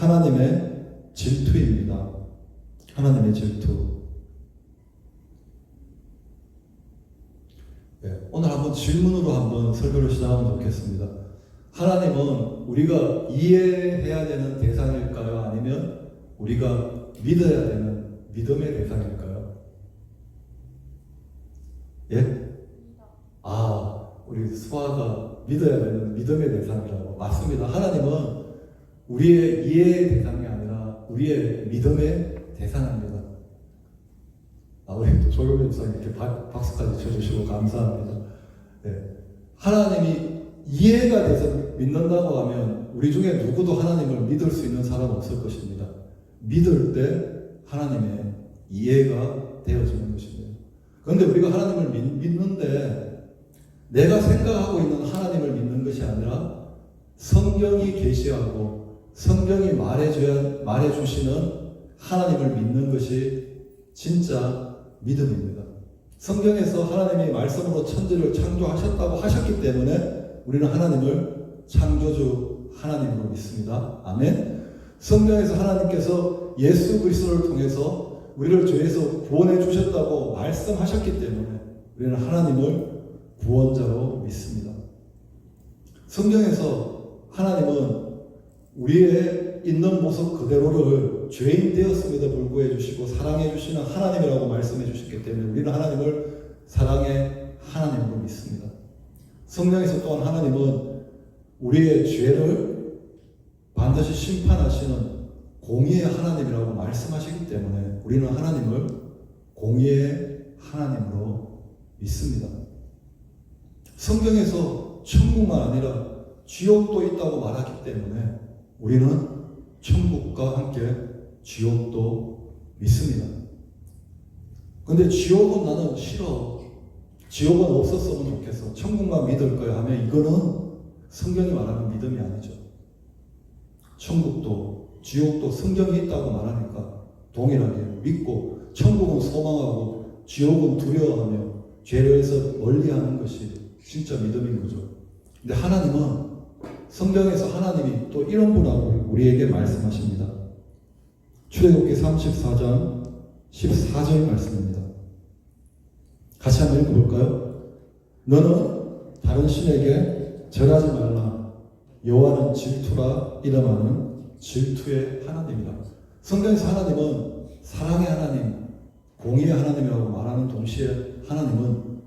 하나님의 질투입니다. 하나님의 질투. 오늘 한번 질문으로 한번 설교를 시작하면 좋겠습니다. 하나님은 우리가 이해해야 되는 대상일까요? 아니면 우리가 믿어야 되는 믿음의 대상일까요? 예? 우리 수아가 믿어야 되는 믿음의 대상이라고. 맞습니다. 하나님은 우리의 이해의 대상이 아니라 우리의 믿음의 대상입니다. 우리 조용히 목사님 이렇게 박수까지 쳐주시고 감사합니다. 하나님이 이해가 돼서 믿는다고 하면 우리 중에 누구도 하나님을 믿을 수 있는 사람은 없을 것입니다. 믿을 때 하나님의 이해가 되어지는 것입니다. 그런데 우리가 하나님을 믿는데 내가 생각하고 있는 하나님을 믿는 것이 아니라 성경이 계시하고 성경이 말해주시는 하나님을 믿는 것이 진짜 믿음입니다. 성경에서 하나님이 말씀으로 천지를 창조하셨다고 하셨기 때문에 우리는 하나님을 창조주 하나님으로 믿습니다. 아멘. 성경에서 하나님께서 예수 그리스도를 통해서 우리를 죄에서 구원해 주셨다고 말씀하셨기 때문에 우리는 하나님을 구원자로 믿습니다. 성경에서 하나님은 우리의 있는 모습 그대로를 죄인 되었음에도 불구해 주시고 사랑해 주시는 하나님이라고 말씀해 주셨기 때문에 우리는 하나님을 사랑의 하나님으로 믿습니다. 성경에서 또한 하나님은 우리의 죄를 반드시 심판하시는 공의의 하나님이라고 말씀하시기 때문에 우리는 하나님을 공의의 하나님으로 믿습니다. 성경에서 천국만 아니라 지옥도 있다고 말하기 때문에 우리는 천국과 함께 지옥도 믿습니다. 근데 지옥은 나는 싫어. 지옥은 없었으면 좋겠어. 천국만 믿을 거야 하면 이거는 성경이 말하는 믿음이 아니죠. 천국도 지옥도 성경이 있다고 말하니까 동일하게 믿고 천국은 소망하고 지옥은 두려워하며 죄로에서 멀리하는 것이 진짜 믿음인 거죠. 근데 하나님은 성경에서 하나님이 또 이런 분하고 우리에게 말씀하십니다. 출애굽기 34장 14절 말씀입니다. 같이 한번 읽어볼까요? 너는 다른 신에게 절하지 말라. 여호와는 질투라 이름하는 질투의 하나님이다. 성경에서 하나님은 사랑의 하나님, 공의의 하나님이라고 말하는 동시에 하나님은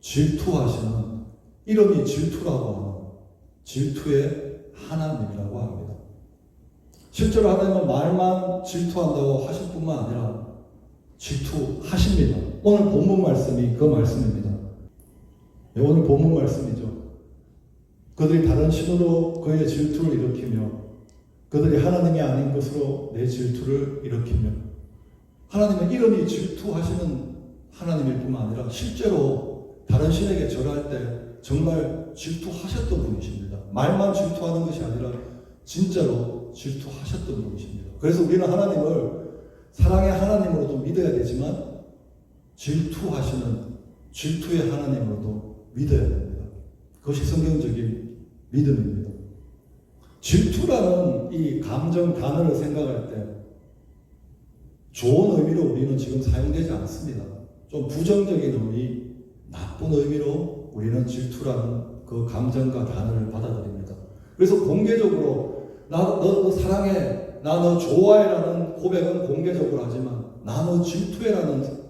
질투하시는, 이름이 질투라고 하는 질투의 하나님이라고 합니다. 실제로 하나님은 말만 질투한다고 하실 뿐만 아니라 질투하십니다. 오늘 본문 말씀이 그 말씀입니다. 오늘 본문 말씀이죠. 그들이 다른 신으로 그의 질투를 일으키며 그들이 하나님이 아닌 것으로 내 질투를 일으키며, 하나님은 이름이 질투하시는 하나님일 뿐만 아니라 실제로 다른 신에게 절할 때 정말 질투하셨던 분이십니다. 말만 질투하는 것이 아니라 진짜로 질투하셨던 분이십니다. 그래서 우리는 하나님을 사랑의 하나님으로도 믿어야 되지만 질투하시는 질투의 하나님으로도 믿어야 됩니다. 그것이 성경적인 믿음입니다. 질투라는 이 감정 단어를 생각할 때 좋은 의미로 우리는 지금 사용되지 않습니다. 좀 부정적인 의미, 나쁜 의미로 우리는 질투라는 그 감정과 단어를 받아들입니다. 그래서 공개적으로 너 사랑해, 나 너 좋아해라는 고백은 공개적으로 하지만 나 너 질투해라는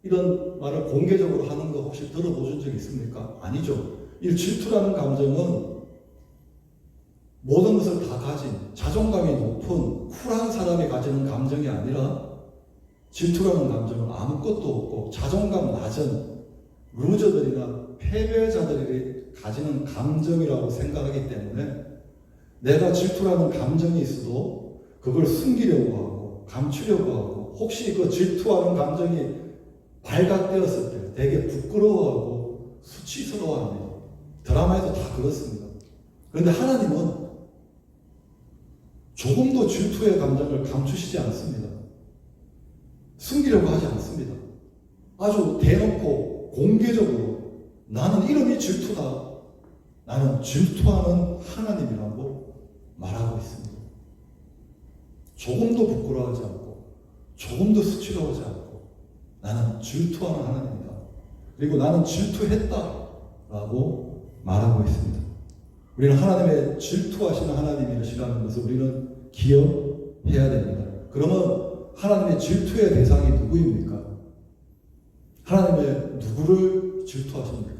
이런 말을 공개적으로 하는 거 혹시 들어보신 적 있습니까? 아니죠. 이 질투라는 감정은 모든 것을 다 가진 자존감이 높은 쿨한 사람이 가지는 감정이 아니라 질투라는 감정은 아무것도 없고 자존감 낮은 루저들이나 패배자들이 가지는 감정이라고 생각하기 때문에 내가 질투라는 감정이 있어도 그걸 숨기려고 하고 감추려고 하고 혹시 그 질투하는 감정이 발각되었을 때 되게 부끄러워하고 수치스러워합니다. 드라마에도 다 그렇습니다. 그런데 하나님은 조금도 질투의 감정을 감추시지 않습니다. 숨기려고 하지 않습니다. 아주 대놓고 공개적으로 나는 이름이 질투다. 나는 질투하는 하나님이라고 말하고 있습니다. 조금도 부끄러워하지 않고 조금도 수치로워하지 않고 나는 질투하는 하나님이다. 그리고 나는 질투했다라고 말하고 있습니다. 우리는 하나님의 질투하시는 하나님이시라는 것을 우리는 기억해야 됩니다. 그러면 하나님의 질투의 대상이 누구입니까? 하나님의 누구를 질투하십니까?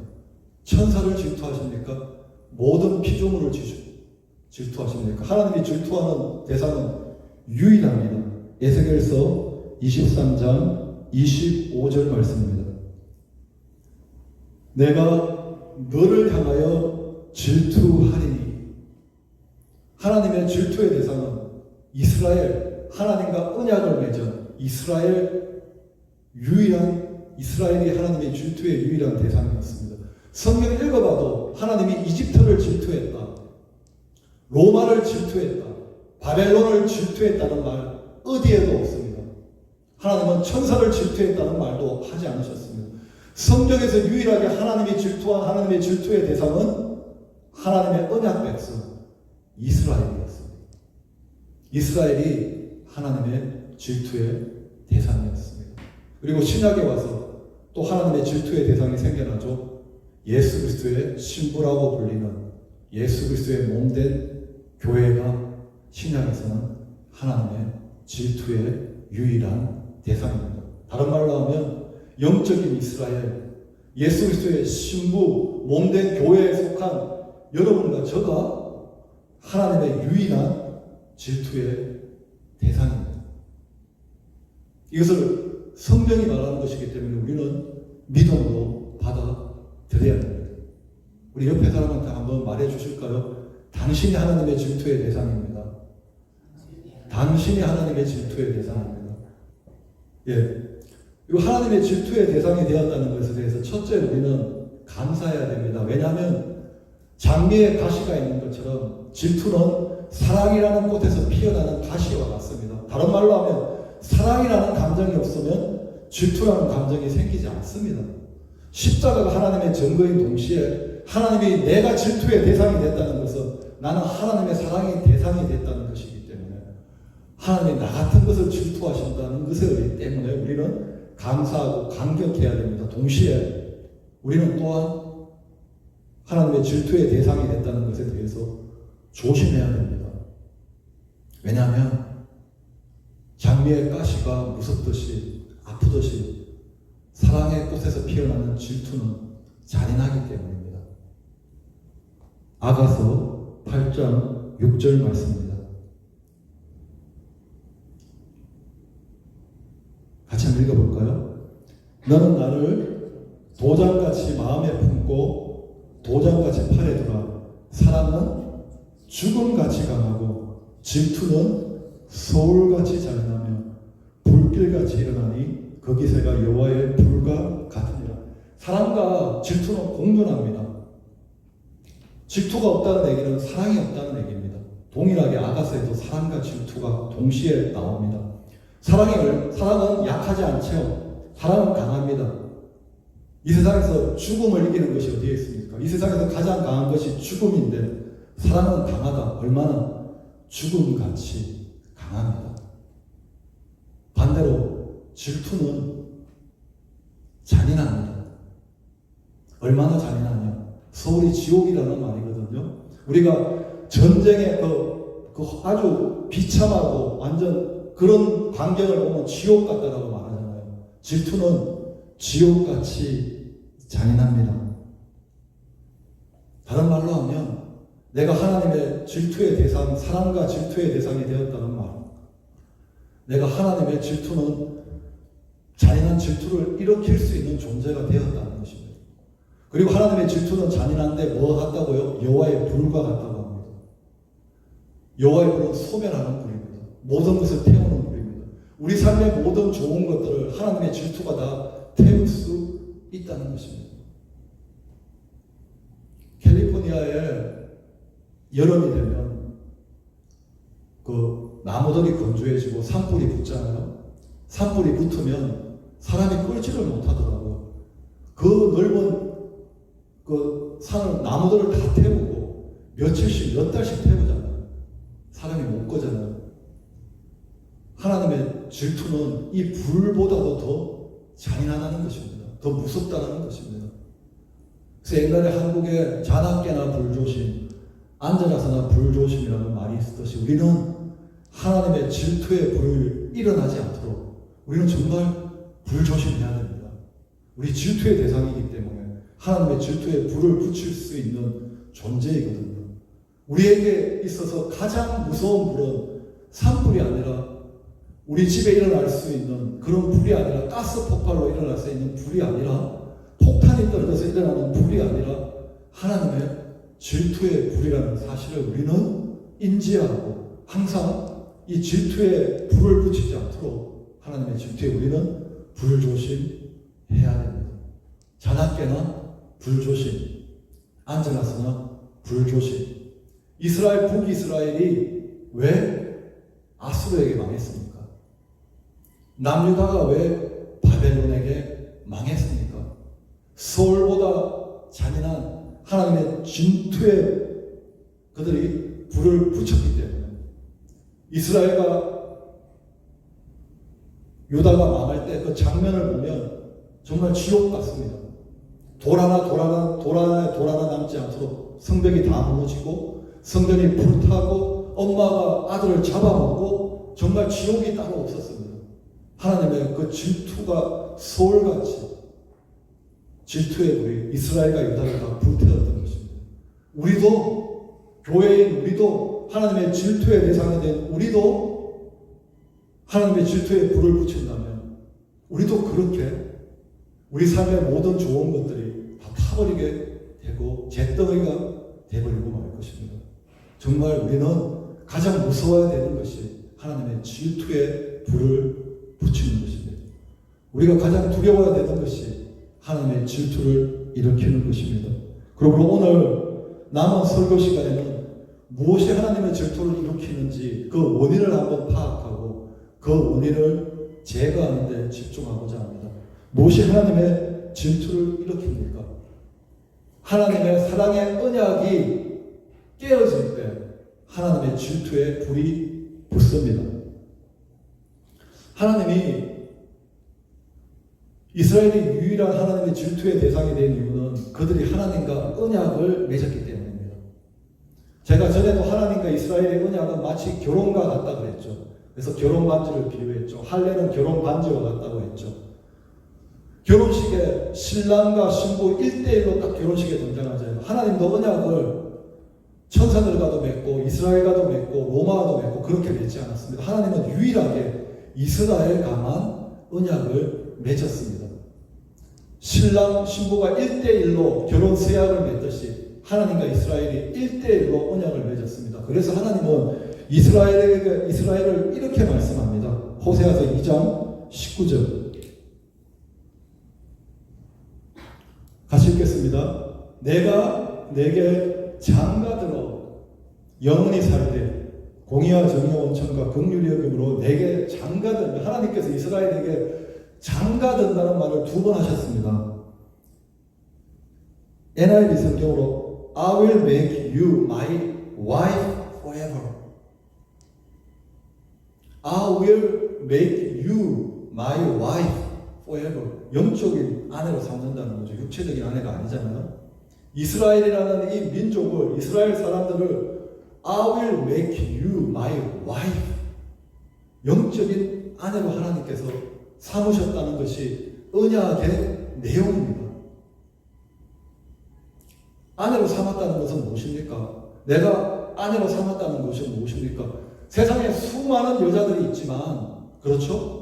천사를 질투하십니까? 모든 피조물을 질투하십니까? 하나님이 질투하는 대상은 유일합니다. 에스겔서 23장 25절 말씀입니다. 내가 너를 향하여 질투하리니. 하나님의 질투의 대상은 이스라엘, 하나님과 언약을 맺은 이스라엘이 하나님의 질투의 유일한 대상이었습니다. 성경 읽어봐도 하나님이 이집트를 질투했다, 로마를 질투했다, 바벨론을 질투했다는 말 어디에도 없습니다. 하나님은 천사를 질투했다는 말도 하지 않으셨습니다. 성경에서 유일하게 하나님이 질투한 하나님의 질투의 대상은 하나님의 언약 백성 이스라엘이었습니다. 이스라엘이 하나님의 질투의 대상이었습니다. 그리고 신약에 와서 또 하나님의 질투의 대상이 생겨나죠. 예수 그리스도의 신부라고 불리는 예수 그리스도의 몸된 교회가 신약에서는 하나님의 질투의 유일한 대상입니다. 다른 말로 하면 영적인 이스라엘, 예수 그리스도의 신부, 몸된 교회에 속한 여러분과 저가 하나님의 유일한 질투의 대상입니다. 이것을 성경이 말하는 것이기 때문에 우리는 믿음으로 받아들여야 됩니다. 우리 옆에 사람한테 한번 말해 주실까요? 당신이 하나님의 질투의 대상입니다. 당신이 하나님의 질투의 대상입니다. 예. 그리고 하나님의 질투의 대상이 되었다는 것에 대해서 첫째 우리는 감사해야 됩니다. 왜냐하면 장미에 가시가 있는 것처럼 질투는 사랑이라는 꽃에서 피어나는 가시와 같습니다. 다른 말로 하면 사랑이라는 감정이 없으면 질투라는 감정이 생기지 않습니다. 십자가가 하나님의 증거인 동시에 하나님이 내가 질투의 대상이 됐다는 것은 나는 하나님의 사랑의 대상이 됐다는 것이기 때문에 하나님이 나 같은 것을 질투하신다는 것이기 때문에 우리는 감사하고 감격해야 됩니다. 동시에 우리는 또한 하나님의 질투의 대상이 됐다는 것에 대해서 조심해야 됩니다. 왜냐하면 장미의 가시가 무섭듯이 아프듯이 사랑의 꽃에서 피어나는 질투는 잔인하기 때문입니다. 아가서 8장 6절 말씀입니다. 같이 한번 읽어볼까요? 너는 나를 도장같이 마음에 품고 도장같이 팔에 두라. 사랑은 죽음같이 강하고 질투는 서울같이 잔인하며 불길같이 일어나니 거기서가 여호와의 불과 같으니라. 사랑과 질투는 공존합니다. 질투가 없다는 얘기는 사랑이 없다는 얘기입니다. 동일하게 아가서에도 사랑과 질투가 동시에 나옵니다. 사랑은 약하지 않죠. 사랑은 강합니다. 이 세상에서 죽음을 이기는 것이 어디에 있습니까? 이 세상에서 가장 강한 것이 죽음인데 사랑은 강하다. 얼마나? 죽음같이 강합니다. 반대로 질투는 잔인합니다. 얼마나 잔인하냐? 서울이 지옥이라는 말이거든요. 우리가 전쟁의 그 아주 비참하고 완전 그런 광경을 보면 지옥 같다라고 말하잖아요. 질투는 지옥같이 잔인합니다. 다른 말로 하면 내가 하나님의 질투의 대상, 사랑과 질투의 대상이 되었다는 말. 내가 하나님의 질투는 잔인한 질투를 일으킬 수 있는 존재가 되었다는 것입니다. 그리고 하나님의 질투는 잔인한데 뭐 같다고요? 여호와의 불과 같다고 합니다. 여호와의 불은 소멸하는 불입니다. 모든 것을 태우는 불입니다. 우리 삶의 모든 좋은 것들을 하나님의 질투가 다 태울 수 있다는 것입니다. 캘리포니아에 여름이 되면 그 나무들이 건조해지고 산불이 붙잖아요. 산불이 붙으면 사람이 끌지를 못하더라고요. 그 넓은 그 산을 나무들을 다 태우고 며칠씩 몇 달씩 태우잖아요. 사람이 못 거잖아요. 질투는 이 불보다도 더 잔인하다는 것입니다. 더 무섭다는 것입니다. 그래서 옛날에 한국에 자나깨나 불조심, 앉아나서나 불조심이라는 말이 있었듯이 우리는 하나님의 질투의 불을 일어나지 않도록 우리는 정말 불조심해야 됩니다. 우리 질투의 대상이기 때문에 하나님의 질투의 불을 붙일 수 있는 존재이거든요. 우리에게 있어서 가장 무서운 불은 산불이 아니라 우리 집에 일어날 수 있는 그런 불이 아니라 가스 폭발로 일어날 수 있는 불이 아니라 폭탄이 떨어져서 일어나는 불이 아니라 하나님의 질투의 불이라는 사실을 우리는 인지하고 항상 이 질투의 불을 붙이지 않도록 하나님의 질투에 우리는 불조심해야 됩니다. 자나깨나 불조심, 앉아나서나 불조심. 이스라엘, 북이스라엘이 왜 아수르에게 망했습니까? 남유다가 왜 바벨론에게 망했습니까? 서울보다 잔인한 하나님의 진투에 그들이 불을 붙였기 때문에 이스라엘과 유다가 망할 때 그 장면을 보면 정말 지옥 같습니다. 돌 하나 남지 않도록 성벽이 다 무너지고 성전이 불타고 엄마가 아들을 잡아먹고 정말 지옥이 따로 없었습니다. 하나님의 그 질투가 서울같이 질투의 불이 이스라엘과 유다를 다 불태웠던 것입니다. 우리도 교회인 우리도 하나님의 질투의 대상이 된 우리도 하나님의 질투의 불을 붙인다면 우리도 그렇게 우리 삶의 모든 좋은 것들이 다 타버리게 되고 잿더미가 되버리고 말 것입니다. 정말 우리는 가장 무서워야 되는 것이 하나님의 질투의 불을 붙이는 것입니다. 우리가 가장 두려워야 되는 것이 하나님의 질투를 일으키는 것입니다. 그러므로 오늘 남은 설교 시간에는 무엇이 하나님의 질투를 일으키는지 그 원인을 한번 파악하고 그 원인을 제거하는 데 집중하고자 합니다. 무엇이 하나님의 질투를 일으킵니까? 하나님의 사랑의 언약이 깨어질 때 하나님의 질투의 불이 붙습니다. 하나님이 이스라엘이 유일한 하나님의 질투의 대상이 된 이유는 그들이 하나님과 언약을 맺었기 때문입니다. 제가 전에도 하나님과 이스라엘의 언약은 마치 결혼과 같다고 했죠. 그래서 결혼 반지를 비유했죠. 할례는 결혼 반지와 같다고 했죠. 결혼식에 신랑과 신부 1대1로 딱 결혼식에 등장하잖아요. 하나님도 언약을 천사들과도 맺고 이스라엘과도 맺고 로마와도 맺고 그렇게 맺지 않았습니다. 하나님은 유일하게 이스라엘과만 언약을 맺었습니다. 신랑 신부가 1대1로 결혼 서약을 맺듯이 하나님과 이스라엘이 1대1로 언약을 맺었습니다. 그래서 하나님은 이스라엘을 이렇게 말씀합니다. 호세아서 2장 19절 같이 읽겠습니다. 내가 내게 장가들어 영원히 살되 공의와 정의와 온천과 긍휼의 여김으로 내게 장가든 하나님께서 이스라엘에게 장가든다는 말을 2번 하셨습니다. NIV 성경으로 I will make you my wife forever. I will make you my wife forever. 영적인 아내로 삼는다는 거죠. 육체적인 아내가 아니잖아요. 이스라엘이라는 이 민족을, 이스라엘 사람들을 I will make you my wife. 영적인 아내로 하나님께서 삼으셨다는 것이 언약의 내용입니다. 아내로 삼았다는 것은 무엇입니까? 내가 아내로 삼았다는 것이 무엇입니까? 세상에 수많은 여자들이 있지만, 그렇죠?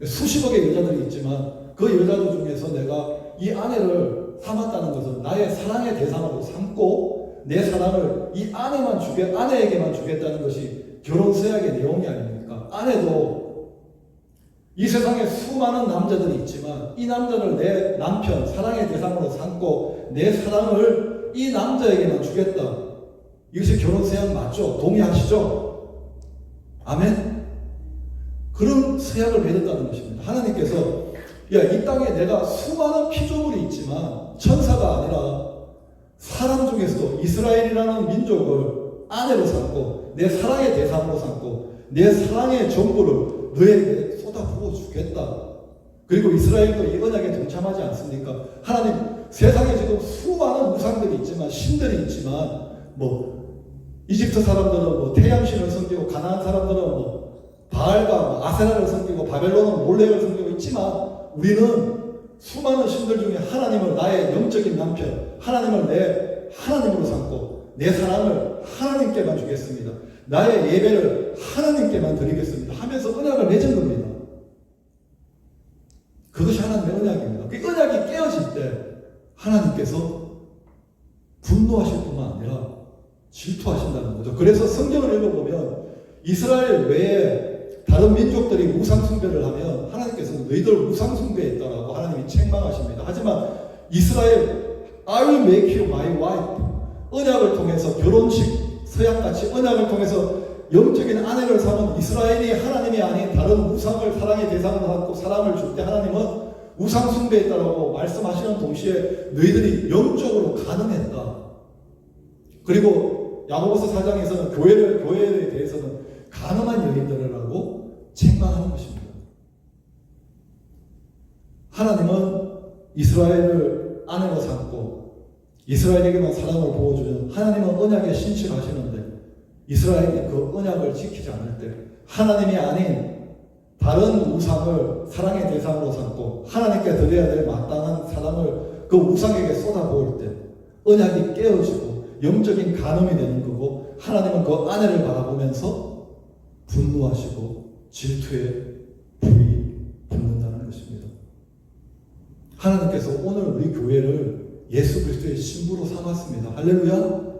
수십억의 여자들이 있지만 그 여자들 중에서 내가 이 아내를 삼았다는 것은 나의 사랑의 대상으로 삼고 내 사랑을 이 아내에게만 주겠다는 것이 결혼 서약의 내용이 아닙니까? 아내도 이 세상에 수많은 남자들이 있지만 이 남자를 내 남편, 사랑의 대상으로 삼고 내 사랑을 이 남자에게만 주겠다. 이것이 결혼 서약 맞죠? 동의하시죠? 아멘? 그런 서약을 맺었다는 것입니다. 하나님께서 이 땅에 내가 수많은 피조물이 있지만 천사가 아니라 사람 중에서도 이스라엘이라는 민족을 아내로 삼고 내 사랑의 대상으로 삼고 내 사랑의 전부를 너에게 쏟아부어 주겠다. 그리고 이스라엘도 이 언약에 동참하지 않습니까? 하나님, 세상에 지금 수많은 우상들이 있지만, 신들이 있지만, 이집트 사람들은 태양신을 섬기고, 가나안 사람들은 바알과 아세라를 섬기고, 바벨론은 몰렉을 섬기고 있지만, 우리는 수많은 신들 중에 하나님을 나의 영적인 남편, 하나님을 내 하나님으로 삼고, 내 사랑을 하나님께만 주겠습니다. 나의 예배를 하나님께만 드리겠습니다 하면서 언약을 맺은 겁니다. 그것이 하나님의 언약입니다. 그 언약이 깨어질 때 하나님께서 분노하실 뿐만 아니라 질투하신다는 거죠. 그래서 성경을 읽어보면 이스라엘 외에 다른 민족들이 우상숭배를 하면 하나님께서는 너희들 우상숭배했다라고 하나님이 책망하십니다. 하지만 이스라엘 I will make you my wife, 언약을 통해서 결혼식 서약같이 언약을 통해서 영적인 아내를 삼은 이스라엘이 하나님이 아닌 다른 우상을 사랑의 대상으로 삼고 사랑을 줄 때 하나님은 우상 숭배했다라고 말씀하시는 동시에 너희들이 영적으로 가늠했다. 그리고 야고보서 4장에서는 교회에 대해서는 가늠한 여인들이라고 책망하는 것입니다. 하나님은 이스라엘을 아내로 삼고 이스라엘에게만 사랑을 부어주는 하나님은 언약에 신실하시는데 이스라엘이 그 언약을 지키지 않을 때 하나님이 아닌 다른 우상을 사랑의 대상으로 삼고 하나님께 드려야 될 마땅한 사랑을 그 우상에게 쏟아부을 때 언약이 깨어지고 영적인 간음이 되는 거고 하나님은 그 아내를 바라보면서 분노하시고 질투에 불이 붙는다는 것입니다. 하나님께서 오늘 우리 교회를 예수 그리스도의 신부로 삼았습니다. 할렐루야.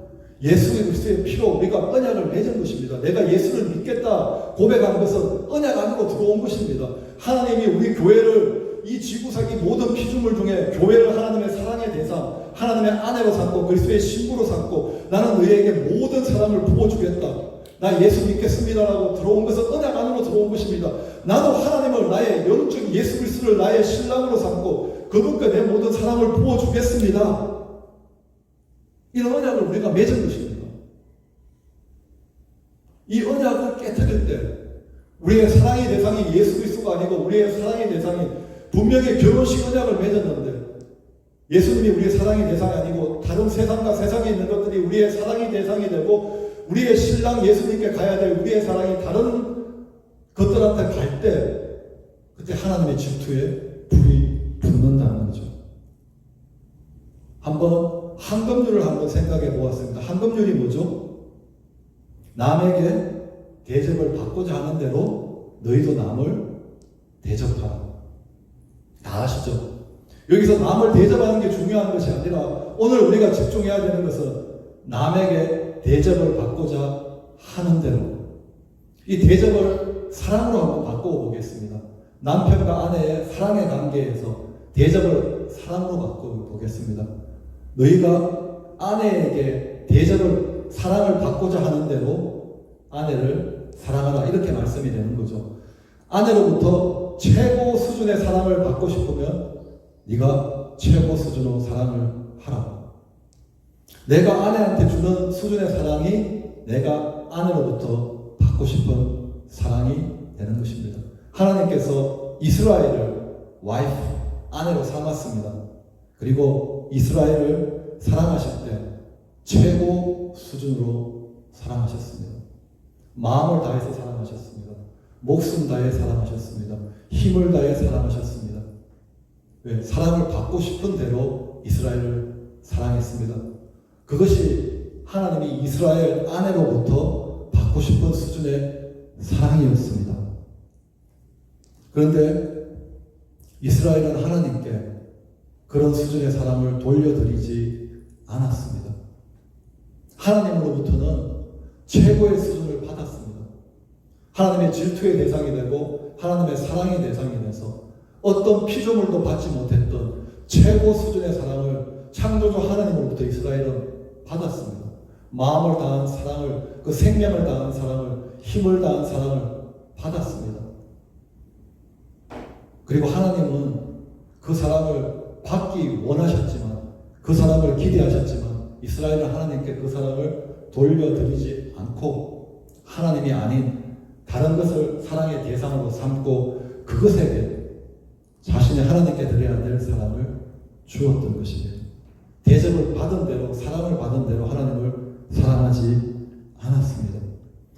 예수 그리스도의 피로 우리가 언약을 맺은 것입니다. 내가 예수를 믿겠다 고백한 것은 언약 안으로 들어온 것입니다. 하나님이 우리 교회를 이 지구상의 모든 피조물 중에 교회를 하나님의 사랑의 대상, 하나님의 아내로 삼고 그리스도의 신부로 삼고 나는 너희에게 모든 사랑을 부어주겠다. 나 예수 믿겠습니다라고 들어온 것은 언약 안으로 들어온 것입니다. 나도 하나님을 나의 영적 예수 그리스도를 나의 신랑으로 삼고 그분께 내 모든 사랑을 부어주겠습니다. 이런 언약을 우리가 맺은 것입니다. 이 언약을 깨뜨릴 때 우리의 사랑의 대상이 예수 그리스도가 아니고 우리의 사랑의 대상이 분명히 결혼식 언약을 맺었는데 예수님이 우리의 사랑의 대상이 아니고 다른 세상과 세상에 있는 것들이 우리의 사랑의 대상이 되고 우리의 신랑 예수님께 가야 될 우리의 사랑이 다른 것들한테 갈 때 그때 하나님의 질투에 불이 붙는다는 거죠. 한번 한금률을 한번 생각해 보았습니다. 한금률이 뭐죠? 남에게 대접을 받고자 하는 대로 너희도 남을 대접하라. 다 아시죠? 여기서 남을 대접하는 게 중요한 것이 아니라 오늘 우리가 집중해야 되는 것은 남에게 대접을 받고자 하는 대로 이 대접을 사랑으로 한번 바꾸어 보겠습니다. 남편과 아내의 사랑의 관계에서 대접을 사랑으로 바꾸어 보겠습니다. 너희가 아내에게 대접을 사랑을 받고자 하는 대로 아내를 사랑하라 이렇게 말씀이 되는 거죠. 아내로부터 최고 수준의 사랑을 받고 싶으면 네가 최고 수준으로 사랑을 하라. 내가 아내한테 주는 수준의 사랑이 내가 아내로부터 받고 싶은 사랑이 되는 것입니다. 하나님께서 이스라엘을 와이프, 아내로 삼았습니다. 그리고 이스라엘을 사랑하실 때 최고 수준으로 사랑하셨습니다. 마음을 다해서 사랑하셨습니다. 목숨 다해 사랑하셨습니다. 힘을 다해 사랑하셨습니다. 왜? 사랑을 받고 싶은 대로 이스라엘을 사랑했습니다. 그것이 하나님이 이스라엘 아내로부터 받고 싶은 수준의 사랑이었습니다. 그런데 이스라엘은 하나님께 그런 수준의 사랑을 돌려드리지 않았습니다. 하나님으로부터는 최고의 수준을 받았습니다. 하나님의 질투의 대상이 되고 하나님의 사랑의 대상이 돼서 어떤 피조물도 받지 못했던 최고 수준의 사랑을 창조주 하나님으로부터 이스라엘은 받았습니다. 마음을 다한 사랑을, 그 생명을 다한 사랑을, 힘을 다한 사랑을 받았습니다. 그리고 하나님은 그 사랑을 받기 원하셨지만 그 사랑을 기대하셨지만 이스라엘은 하나님께 그 사랑을 돌려드리지 않고 하나님이 아닌 다른 것을 사랑의 대상으로 삼고 그것에게 자신이 하나님께 드려야 될 사랑을 주었던 것입니다. 대접을 받은 대로, 사랑을 받은 대로 하나님을 사랑하지 않았습니다.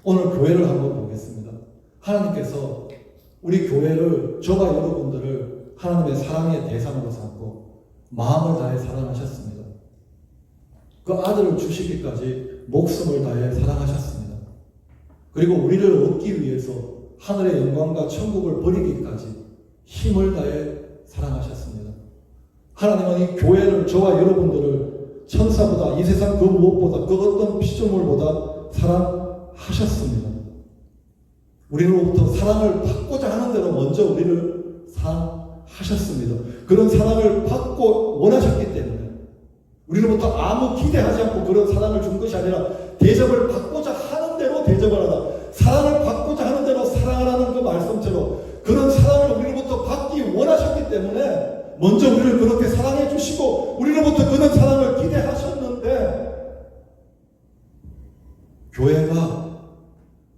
오늘 교회를 한번 보겠습니다. 하나님께서 우리 교회를, 저와 여러분들을 하나님의 사랑의 대상으로 삼고 마음을 다해 사랑하셨습니다. 그 아들을 주시기까지 목숨을 다해 사랑하셨습니다. 그리고 우리를 얻기 위해서 하늘의 영광과 천국을 버리기까지 힘을 다해 사랑하셨습니다. 하나님은 이 교회를, 저와 여러분들을 천사보다, 이 세상 그 무엇보다, 그 어떤 피조물보다 사랑하셨습니다. 우리로부터 사랑을 받고자 하는 대로 먼저 우리를 사랑하셨습니다. 그런 사랑을 받고 원하셨기 때문에 우리로부터 아무 기대하지 않고 그런 사랑을 준 것이 아니라 대접을 받고자 하는 대로 대접을 하라, 사랑을 받고자 하는 대로 사랑하라는 그 말씀처럼 그런 사랑을 우리로부터 받기 원하셨기 때문에 먼저 우리를 그렇게 사랑해 주시고 우리로부터 그런 사랑을 기대하셨는데 교회가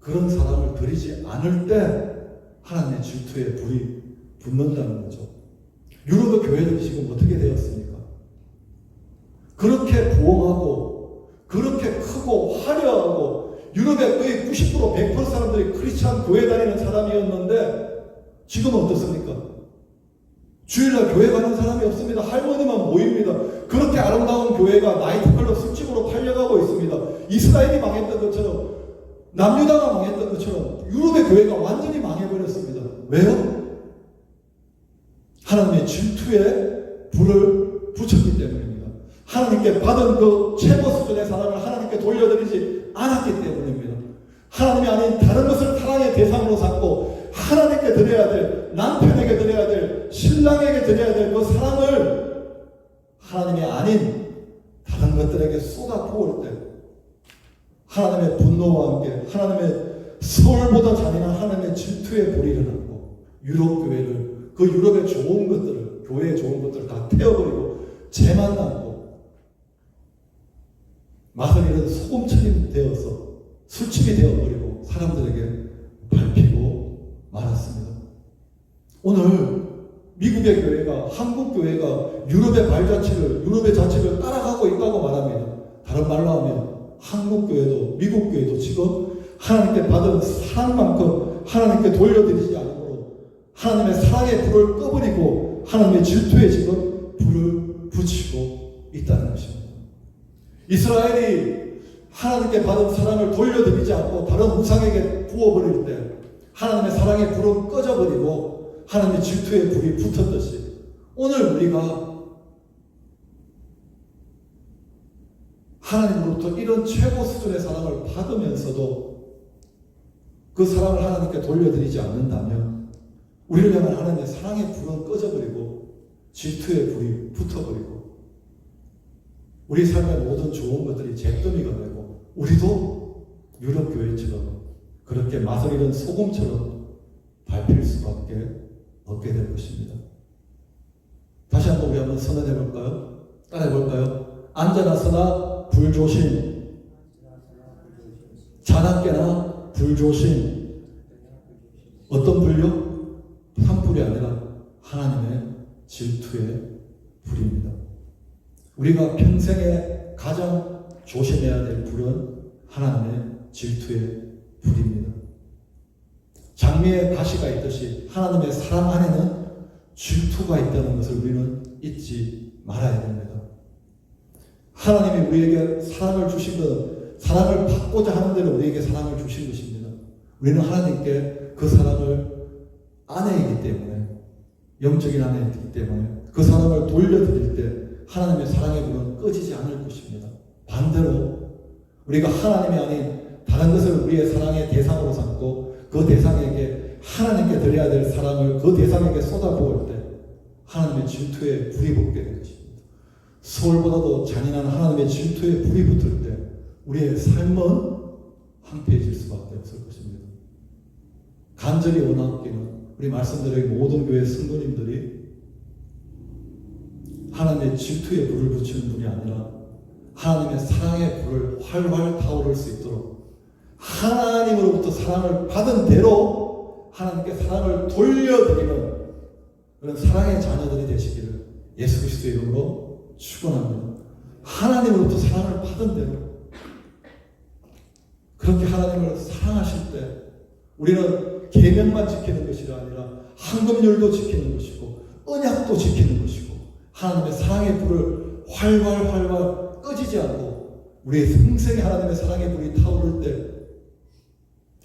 그런 사랑을 드리지 않을 때 하나님의 질투에 불이 붙는다는 거죠. 유럽의 교회들이 지금 어떻게 되었습니까? 그렇게 부흥하고 그렇게 크고 화려하고 유럽의 거의 90% 100% 사람들이 크리스찬 교회 다니는 사람이었는데 지금은 어떻습니까? 주일날 교회 가는 사람이 없습니다. 할머니만 모입니다. 그렇게 아름다운 교회가 나이트클럽 술집으로 팔려가고 있습니다. 이스라엘이 망했던 것처럼, 남유다가 망했던 것처럼 유럽의 교회가 완전히 망해버렸습니다. 왜요? 하나님의 질투에 불을 붙였기 때문입니다. 하나님께 받은 그 최고 수준의 사랑을 하나님께 돌려드리지 않았기 때문입니다. 하나님이 아닌 다른 것을 사랑의 대상으로 삼고 하나님께 드려야 될, 남편에게 드려야 될, 신랑에게 드려야 될 그 사랑을 하나님이 아닌 다른 것들에게 쏟아 부을 때 하나님의 분노와 함께 하나님의 서울보다 잔인한 하나님의 질투의 불이 일어났고 유럽 교회를, 그 유럽의 좋은 것들을, 교회의 좋은 것들을 다 태워버리고 죄만 남고 맛을 잃은 소금처럼 되어서 술집이 되어버리고 사람들에게 밟히고 말았습니다. 오늘 미국의 교회가, 한국 교회가 유럽의 발자취를, 유럽의 자취를 따라가고 있다고 말합니다. 다른 말로 하면 한국 교회도 미국 교회도 지금 하나님께 받은 사랑만큼 하나님께 돌려드리지 않으므로 하나님의 사랑의 불을 꺼버리고 하나님의 질투에 지금 불을 붙이고 있다는 것입니다. 이스라엘이 하나님께 받은 사랑을 돌려드리지 않고 다른 우상에게 부어버릴 때 하나님의 사랑의 불은 꺼져버리고 하나님의 질투의 불이 붙었듯이 오늘 우리가 하나님으로부터 이런 최고 수준의 사랑을 받으면서도 그 사랑을 하나님께 돌려드리지 않는다면 우리를 향한 하나님의 사랑의 불은 꺼져버리고 질투의 불이 붙어버리고 우리 삶의 모든 좋은 것들이 잿더미가 되고 우리도 유럽 교회처럼 그렇게 맛을 잃은 소금처럼 밟힐 수밖에 없게 될 것입니다. 다시 한번 우리 한번 선언해 볼까요? 따라해 볼까요? 앉아나서나 불조심, 자나깨나 불조심. 어떤 불요? 산불이 아니라 하나님의 질투의 불입니다. 우리가 평생에 가장 조심해야 될 불은 하나님의 질투의 불입니다. 장미에 가시가 있듯이 하나님의 사랑 안에는 질투가 있다는 것을 우리는 잊지 말아야 됩니다. 하나님이 우리에게 사랑을 주신 것은 사랑을 받고자 하는 대로 우리에게 사랑을 주신 것입니다. 우리는 하나님께 그 사랑을 아내이기 때문에, 영적인 아내이기 때문에 그 사랑을 돌려드릴 때 하나님의 사랑의 불은 꺼지지 않을 것입니다. 반대로 우리가 하나님이 아닌 다른 것을 우리의 사랑의 대상으로 삼고 그 대상에게 하나님께 드려야 될 사랑을 그 대상에게 쏟아부을 때 하나님의 질투에 불이 붙게 될 것입니다. 서울보다도 잔인한 하나님의 질투에 불이 붙을 때 우리의 삶은 황폐해질 수밖에 없을 것입니다. 간절히 원하기는 우리 말씀드린 모든 교회 성도님들이 하나님의 질투에 불을 붙이는 분이 아니라 하나님의 사랑의 불을 활활 타오를 수 있도록 하나님으로부터 사랑을 받은 대로 하나님께 사랑을 돌려드리는 그런 사랑의 자녀들이 되시기를 예수 그리스도의 이름으로 축원합니다. 하나님으로부터 사랑을 받은 대로 그렇게 하나님을 사랑하실 때 우리는 계명만 지키는 것이 아니라 헌금률도 지키는 것이고 언약도 지키는 것이고 하나님의 사랑의 불을 활활 꺼지지 않고 우리의 생생히 하나님의 사랑의 불이 타오를 때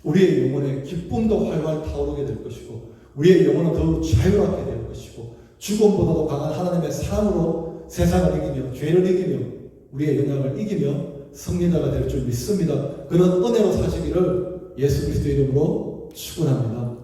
우리의 영혼의 기쁨도 활활 타오르게 될 것이고 우리의 영혼은 더욱 자유롭게 될 것이고 죽음보다도 강한 하나님의 사랑으로 세상을 이기며 죄를 이기며 우리의 영향을 이기며 승리자가 될 줄 믿습니다. 그런 은혜로 사시기를 예수 그리스도의 이름으로 축원합니다.